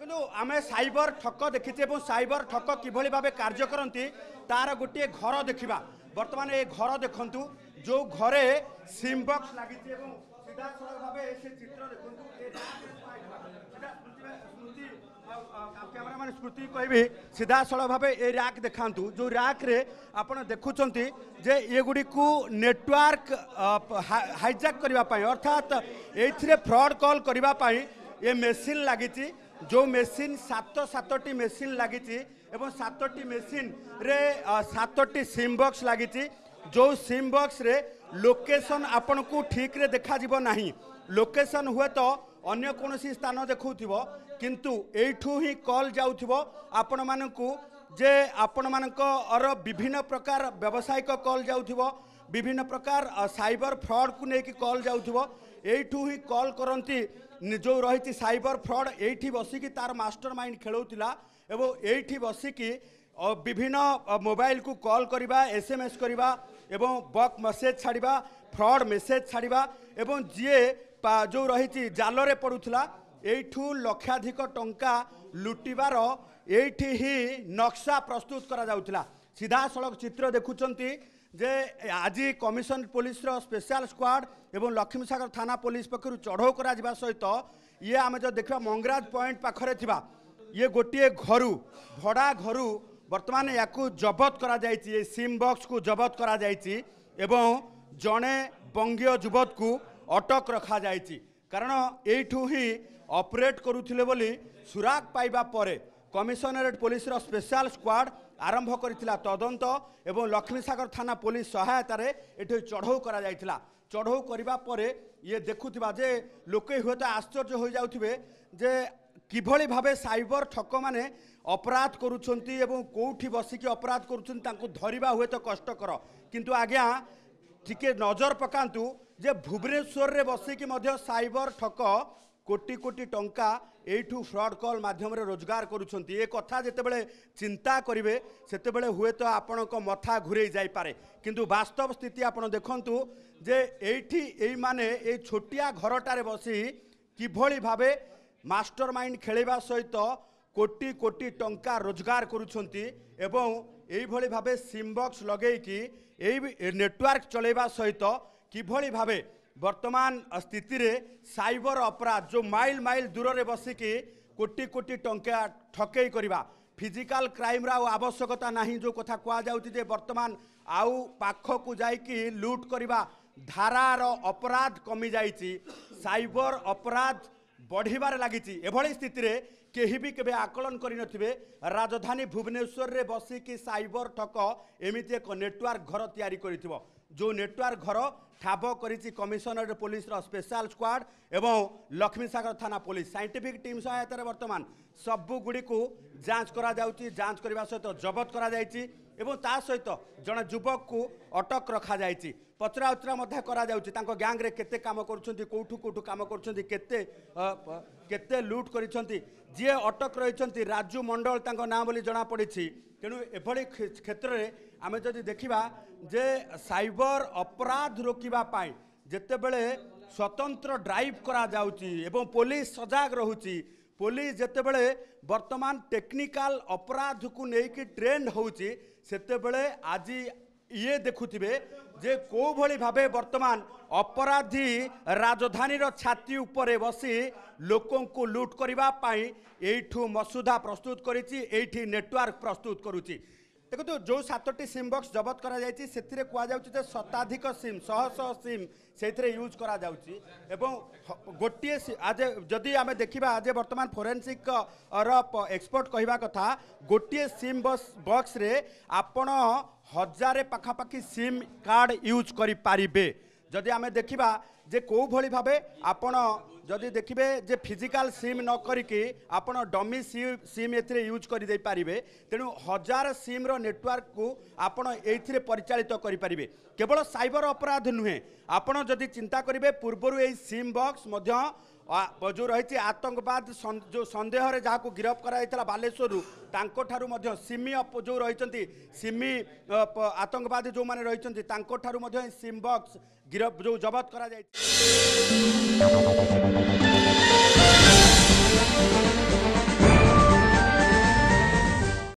देखो आम साइबर ठक देखीचे साइबर ठक किभली भाव कार्य करती तार गोटे घर देखा बर्तमान ये घर देखु जो घरे सिम बॉक्स लगी सीधा सड़क भाव से चित्र कैमरामैन स्मृति कहि सीधा सड़क भाव ये रैक देखा जो रैक रे आपण देखुं जे ये गुड़ी को नेटवर्क हाईजैक करने अर्थात ये फ्रॉड कॉल करने ये मेसीन लगी जो मेसीन सातटी मेसीन लगी एवं 7टी मेसीन रे 7टी सिम बॉक्स लगी जो सिम बॉक्स रे लोकेशन आपण को ठीक रे देखा जीवो नहीं लोकेशन हुए तो अन्य कौन स्थान देखुथिबो किंतु एठू ही कॉल जाउथिबो आपण मानकू जे आपण मानकर विभिन्न प्रकार व्यावसायिक कॉल जाउथिबो विभिन्न प्रकार साइबर फ्रॉड को लेकिन कॉल जाउथिबो एठू ही कॉल करंती जो रही साइबर फ्रॉड एठी बसिकी तार मास्टर माइंड खेलौतिला एवं एठी बसिकी विभिन्न मोबाइल को कॉल करवा एसएमएस करवा एवं बक मेसेज छाड़वा फ्रॉड मेसेज छाड़वा एवं जीए जो रही जाल रे पड़ूला एठू लक्षाधिक टंका लुटिबार एठी ही नक्शा प्रस्तुत करा जाउतिला सीधा सड़क चित्र देखुचंती जे आज कमिशन पुलिस स्पेशल स्क्वाड एवं लक्ष्मीसागर थाना पुलिस पक्षर चढ़ाऊ करा सहित ये आम जो देखा मंगराज पॉइंट पाखरे थिबा ये गोटे घरू भड़ा घरू वर्तमान या जबत करा जायछि सिम बॉक्स को जबत करा जायछि एवं जड़े बंगीय युवक को अटक रखा जायछि कारण एठू ही ऑपरेट करुथिले बोली सुराग पाइबा परे कमिशनरेट पुलिस स्पेशल स्क्वाड आरंभ करथिला तदंत एवं लक्ष्मीसागर थाना पुलिस सहायता रे एठी चढ़ाऊ करा जायथिला चढ़ाऊ करबा परे ये देखुथिबा जे लोके हुए तो आश्चर्य हो जाउथिबे जे किभली भावे साइबर ठक माने अपराध करुछंती एवं कोठी बसिकी अपराध करुछंती तांको धरिबा हुए तो कष्टकर किंतु आज्ञा टिके नजर पकांतु जे भुवनेश्वर रे बसिकी मध्य साइबर ठक कोटी कोटी टंका एठू फ्रॉड कॉल माध्यम रे रोजगार करुछंती ए कथा जेतेबेले चिंता करिवे सेतेबेले हुए तो आपणक मथा घुरे जाई पारे किंतु वास्तव स्थिति आपण देखंतु जे एठी एई माने ए छोटिया घरटारे बसी किभली भावे मास्टर माइंड खेलवा सहित कोटी कोटी टंका रोजगार करुछंती एवं एई भली भावे सिम बॉक्स लगेकी एई नेटवर्क चलेवा सहित किभली भावे वर्तमान स्थिति रे साइबर अपराध जो माइल माइल दूर रे बसिकी कोटी कोटी टंका ठकई करवा फिजिकल क्राइम रा आवश्यकता नहीं जो कथा कह जाउती वर्तमान आउ पाख को जाइकी लूट करवा धारार अपराध कमी जाइछि साइबर अपराध बढ़िबार लागिछि एभली स्थिति रे केही भी केबे आकलन करि नथिबे राजधानी भुवनेश्वर रे बसिकी साइबर ठक एमिति एक नेटवर्क घर तैयारी करिथिबो जो नेटवर्क घर ठाब करिछि कमिशनरेट पुलिस स्पेशल स्क्वाड एवं लक्ष्मीसागर थाना पुलिस साइंटिफिक टीम सहायता वर्तमान सबु गुड़ी को जांच करा जाउछि जांच करबा सहित जबत करा जाइछि एवं ता सहित जने युवक को अटक रखा जाइछि पचरा उचरा मध्य करा जाउछि तांको गैंग रे केते काम करूछंती कोठू कोठू काम करूछंती केते केते लूट करिछंती जे अटक रहिछंती राजू मंडल तांको नाम बोली जना पड़िछि तेणु एभली क्षेत्र में आम जदि देखा जे साइबर अपराध रोकवा जितेबले स्वतंत्र ड्राइव करा जाउची एवं पुलिस सजाग रहुची पुलिस जितेबले वर्तमान टेक्निकल अपराध को लेकिन ट्रेंड होउची सेतेबले आज ये देखुथिबे जे को भली भाबे वर्तमान अपराधी राजधानी छाती उपरे बसी लोकों को लूट करबा पाई एठू मसुदा प्रस्तुत करिछि एठी नेटवर्क प्रस्तुत करुछि देखो जो 7टी सिम बॉक्स जबत करा जायछि सेथिरे कुआ जाउछि जे शताधिक सिम शह सिम सेथिरे यूज करा जाउछि एवं गोटिए आज जदि आमे देखिबा आज वर्तमान फोरेंसिक एक्सपर्ट कहवा कथा गोटिए सिम बॉक्स रे आपण 1000 पाखापाखि सिम कार्ड यूज करि पारिबे जदि आमे देखिबा जे को भली भाबे आपण जदि देखिबे जे फिजिकल सिम न करिके आपण डमी सिम एथिरे यूज करि दे पारिबे तेणु 1000 सिम रो नेटवर्क को आपण एथिरे परिचालित करि पारिबे केवल साइबर अपराध नुहे आपण जदि चिंता करिबे पूर्वरु ए सिम बॉक्स मध्य जो रही आतंकवाद जो संदेह रे जहाँ को गिरफ्त करा बालेश्वर तांको ठारू मध्य सिमी जो रही सिमी आतंकवादी जो माने रही तांको ठारू मध्य सिम बॉक्स गिरफ्त जो जबत करा जाय।